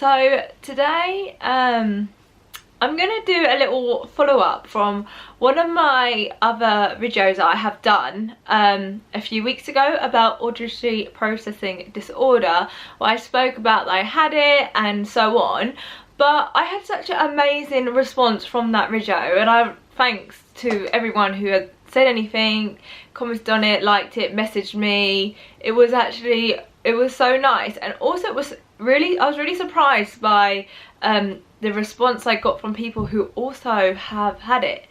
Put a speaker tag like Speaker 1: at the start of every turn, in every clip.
Speaker 1: So today I'm gonna do a little follow-up from one of my other videos that I have done a few weeks ago about auditory processing disorder, where I spoke about that I had it and so on. But I had such an amazing response from that video, and thanks to everyone who had said anything, commented on it, liked it, messaged me. It was so nice. And also I was really surprised by the response I got from people who also have had it.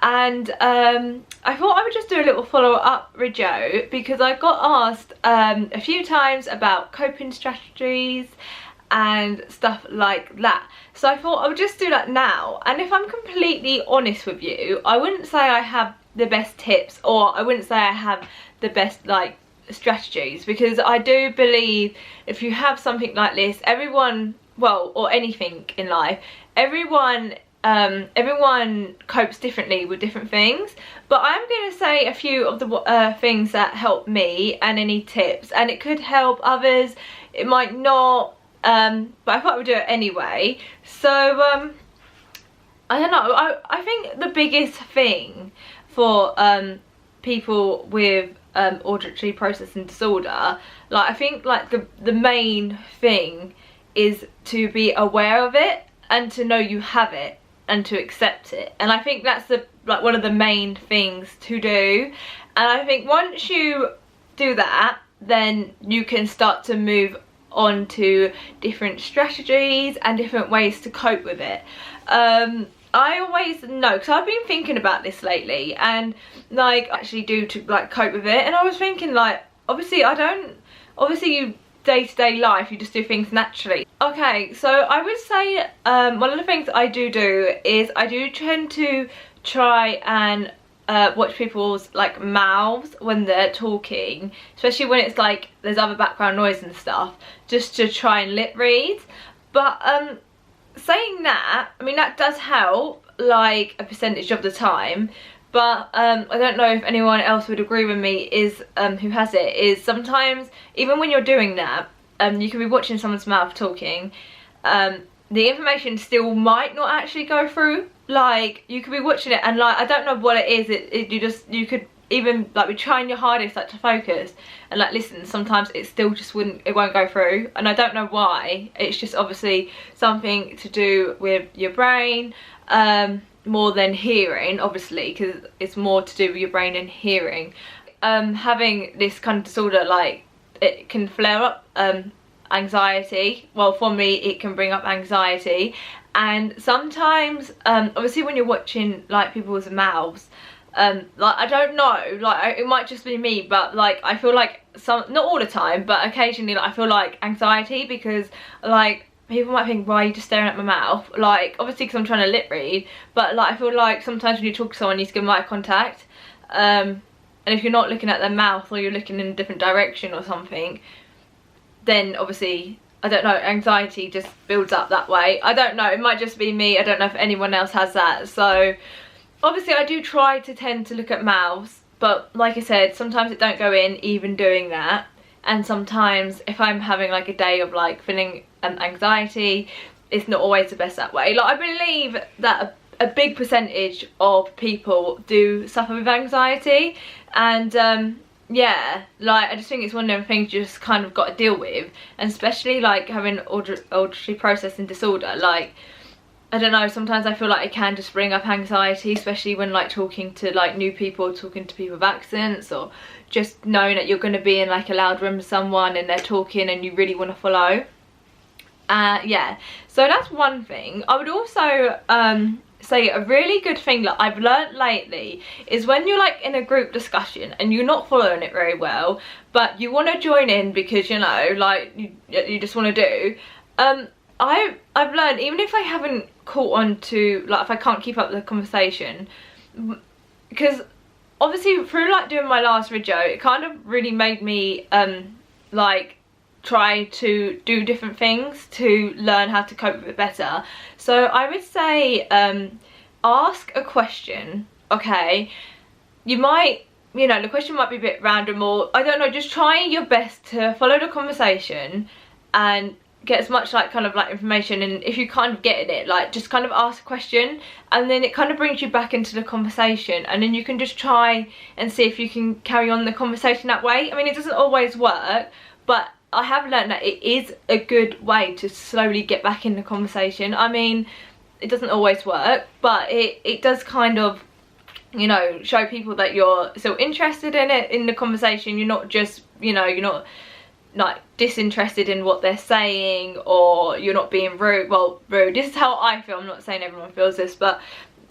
Speaker 1: And I thought I would just do a little follow-up video because I got asked a few times about coping strategies and stuff like that. So I thought I would just do that now. And if I'm completely honest with you, I wouldn't say I have the best tips, or I wouldn't say I have the best like strategies, because I do believe if you have something like this, everyone, well, or anything in life, everyone copes differently with different things. But I'm going to say a few of the things that help me and any tips, and it could help others, it might not, but I thought I would do it anyway. So I don't know, I think the biggest thing for people with auditory processing disorder, like I think like the main thing is to be aware of it and to know you have it and to accept it. And I think that's like one of the main things to do. And I think once you do that, then you can start to move on to different strategies and different ways to cope with it. I always know, because I've been thinking about this lately, and like actually do to like cope with it. And I was thinking, like, obviously you day-to-day life, you just do things naturally. Okay, so I would say one of the things I do is I do tend to try and watch people's like mouths when they're talking, especially when it's like there's other background noise and stuff, just to try and lip read. But saying that, I mean, that does help like a percentage of the time. But I don't know if anyone else would agree with me, is who has it, is sometimes even when you're doing that, you can be watching someone's mouth talking, the information still might not actually go through. Like, you could be watching it and like, I don't know what it is, you could even like be trying your hardest like to focus and like listen, sometimes it still just won't go through. And I don't know why. It's just obviously something to do with your brain, more than hearing, obviously, because it's more to do with your brain and hearing. Having this kind of disorder, like, it can flare up anxiety. Well, for me it can bring up anxiety. And sometimes obviously when you're watching like people's mouths, like, I don't know, like it might just be me, but like I feel like not all the time, but occasionally, like, I feel like anxiety, because like people might think, why are you just staring at my mouth? Like, obviously because I'm trying to lip read, but like I feel like sometimes when you talk to someone, you need to give them eye contact, and if you're not looking at their mouth, or you're looking in a different direction or something, then obviously, I don't know, anxiety just builds up that way. I don't know, it might just be me, I don't know if anyone else has that. So obviously I do try to tend to look at mouths, but like I said, sometimes it don't go in even doing that. And sometimes if I'm having like a day of like feeling anxiety, it's not always the best that way. Like, I believe that a big percentage of people do suffer with anxiety, and yeah, like I just think it's one of them things you just kind of got to deal with. And especially like having auditory processing disorder, like, I don't know, sometimes I feel like it can just bring up anxiety, especially when like talking to like new people, talking to people with accents, or just knowing that you're going to be in like a loud room with someone and they're talking and you really want to follow. Yeah, so that's one thing. I would also say a really good thing that I've learnt lately is when you're like in a group discussion and you're not following it very well, but you want to join in because, you know, like you just want to do, I've learned, even if I haven't caught on to, like, if I can't keep up the conversation, because obviously through like doing my last video, it kind of really made me like try to do different things to learn how to cope with it better. So I would say ask a question. Okay, you might, you know, the question might be a bit random, or I don't know, just try your best to follow the conversation and get as much like kind of like information, and if you kind of get it, like just kind of ask a question, and then it kind of brings you back into the conversation, and then you can just try and see if you can carry on the conversation that way. I mean, it doesn't always work, but I have learned that it is a good way to slowly get back in the conversation. I mean, it doesn't always work, but it does kind of, you know, show people that you're still interested in it, in the conversation. You're not just, you know, you're not like disinterested in what they're saying, or you're not being rude. Well, rude, this is how I feel. I'm not saying everyone feels this, but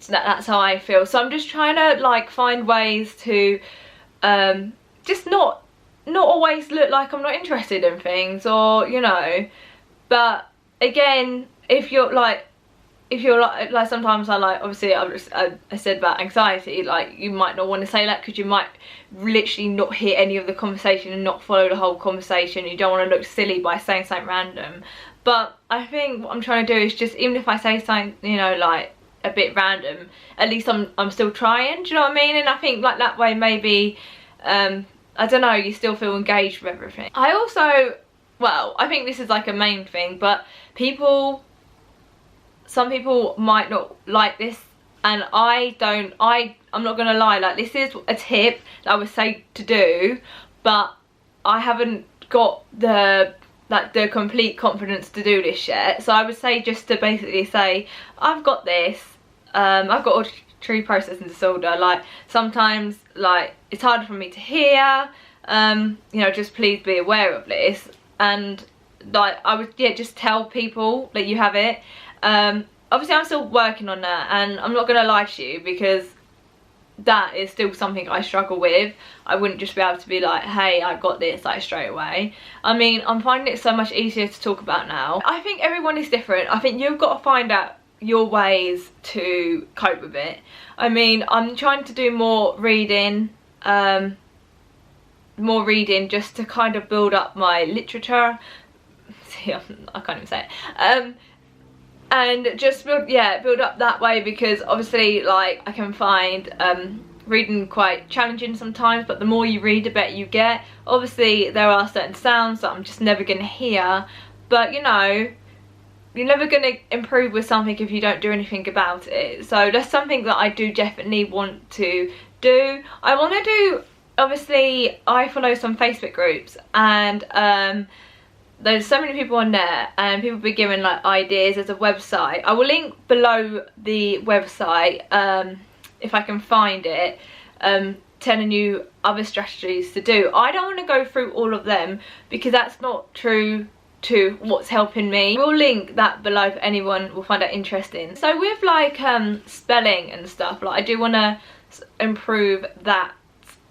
Speaker 1: that's how I feel. So I'm just trying to like find ways to just not always look like I'm not interested in things, or, you know. But again, if you're like sometimes I like, obviously I said about anxiety, like you might not want to say that because you might literally not hear any of the conversation and not follow the whole conversation. You don't want to look silly by saying something random. But I think what I'm trying to do is just, even if I say something, you know, like a bit random, at least I'm still trying, do you know what I mean? And I think like that way maybe, I don't know, you still feel engaged with everything. I also, well, I think this is like a main thing, but some people might not like this, and I'm not gonna lie, like this is a tip that I would say to do, but I haven't got the complete confidence to do this yet. So I would say just to basically say, I've got this, I've got auditory processing disorder, like sometimes like it's harder for me to hear, you know, just please be aware of this. And like I would, yeah, just tell people that you have it. Obviously I'm still working on that, and I'm not gonna lie to you, because that is still something I struggle with. I wouldn't just be able to be like, hey, I've got this, like straight away. I mean, I'm finding it so much easier to talk about now. I think everyone is different. I think you've got to find out your ways to cope with it. I mean, I'm trying to do more reading just to kind of build up my literature. See, I can't even say it. And just build up that way, because obviously like I can find reading quite challenging sometimes, but the more you read, the better you get. Obviously there are certain sounds that I'm just never gonna hear, but you know, you're never gonna improve with something if you don't do anything about it. So that's something that I do definitely want to do. I want to do, obviously I follow some Facebook groups, and there's so many people on there, and people be giving like ideas. There's a website, I will link below the website if I can find it, telling you other strategies to do. I don't want to go through all of them because that's not true to what's helping me. We'll link that below if anyone will find that interesting. So with like spelling and stuff, like I do want to improve that,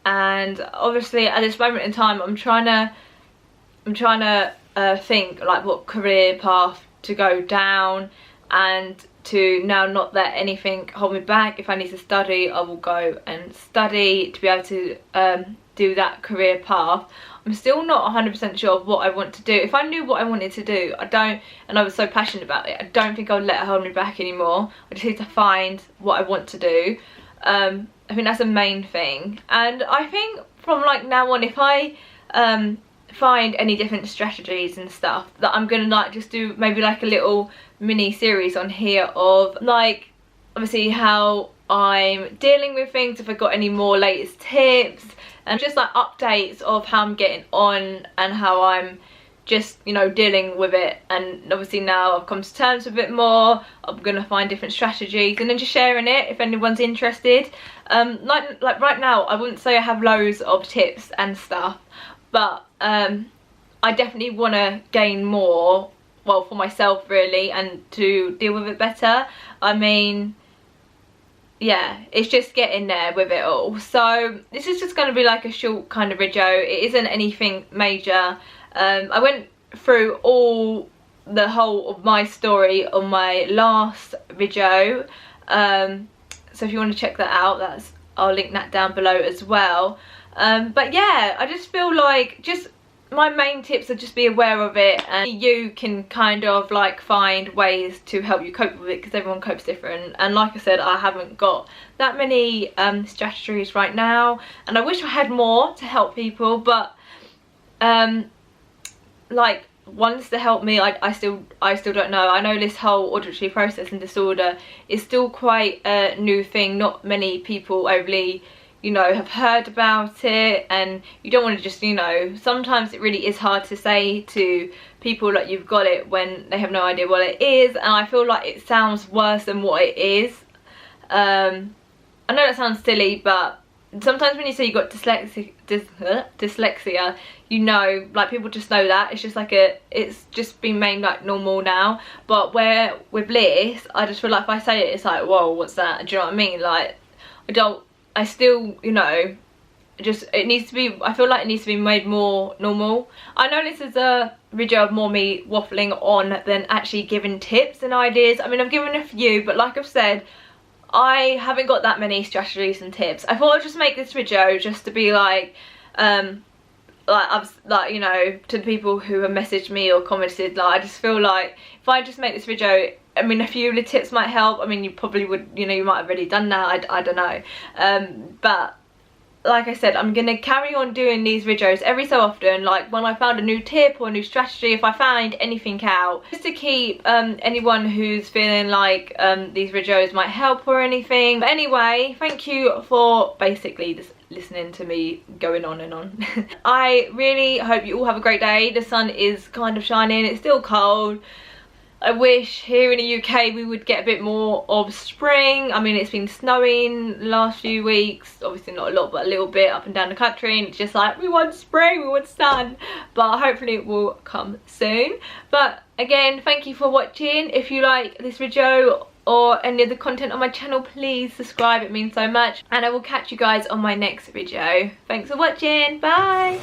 Speaker 1: and obviously at this moment in time I'm trying to think like what career path to go down, and to now not let anything hold me back. If I need to study, I will go and study to be able to do that career path. I'm still not 100% sure of what I want to do. If I knew what I wanted to do, and I was so passionate about it, I don't think I would let it hold me back anymore. I just need to find what I want to do. I think that's the main thing. And I think from like now on, if I find any different strategies and stuff, that I'm gonna like just do maybe like a little mini series on here of like obviously how I'm dealing with things, if I got any more latest tips, and just like updates of how I'm getting on and how I'm just, you know, dealing with it. And obviously now I've come to terms with it more, I'm gonna find different strategies and then just sharing it if anyone's interested. Like right now I wouldn't say I have loads of tips and stuff, but I definitely want to gain more, well, for myself really, and to deal with it better. I mean, yeah, it's just getting there with it all. So this is just going to be like a short kind of video. It isn't anything major. I went through the whole of my story on my last video, so if you want to check that out, I'll link that down below as well. But yeah, I just feel like my main tips are just be aware of it, and you can kind of like find ways to help you cope with it, because everyone copes different. And like I said, I haven't got that many strategies right now, and I wish I had more to help people, but like ones to help me, I still don't know. I know this whole auditory processing disorder is still quite a new thing. Not many people overly, you know, have heard about it, and you don't want to just, you know, sometimes it really is hard to say to people that you've got it when they have no idea what it is, and I feel like it sounds worse than what it is. I know that sounds silly, but sometimes when you say you got dyslexia, you know, like people just know that. It's just like it's just been made like normal now. But where with Bliss, I just feel like if I say it, it's like, whoa, what's that? Do you know what I mean? Like, I still, you know, just, it needs to be, I feel like it needs to be made more normal. I know this is a video of more me waffling on than actually giving tips and ideas. I mean, I've given a few, but like I've said, I haven't got that many strategies and tips. I thought I'd just make this video just to be like you know, to the people who have messaged me or commented, like, I just feel like if I just make this video, I mean, a few of the tips might help. I mean, you probably would, you know, you might have already done that, I don't know, but like I said, I'm gonna carry on doing these videos every so often, like when I found a new tip or a new strategy, if I find anything out, just to keep anyone who's feeling like these videos might help or anything. But anyway, thank you for basically just listening to me going on and on. I really hope you all have a great day. The sun is kind of shining, it's still cold. I wish here in the UK we would get a bit more of spring. I mean, it's been snowing the last few weeks, obviously not a lot but a little bit up and down the country, and it's just like, we want spring, we want sun, but hopefully it will come soon. But again, thank you for watching. If you like this video or any of the content on my channel, please subscribe, it means so much, and I will catch you guys on my next video. Thanks for watching, bye.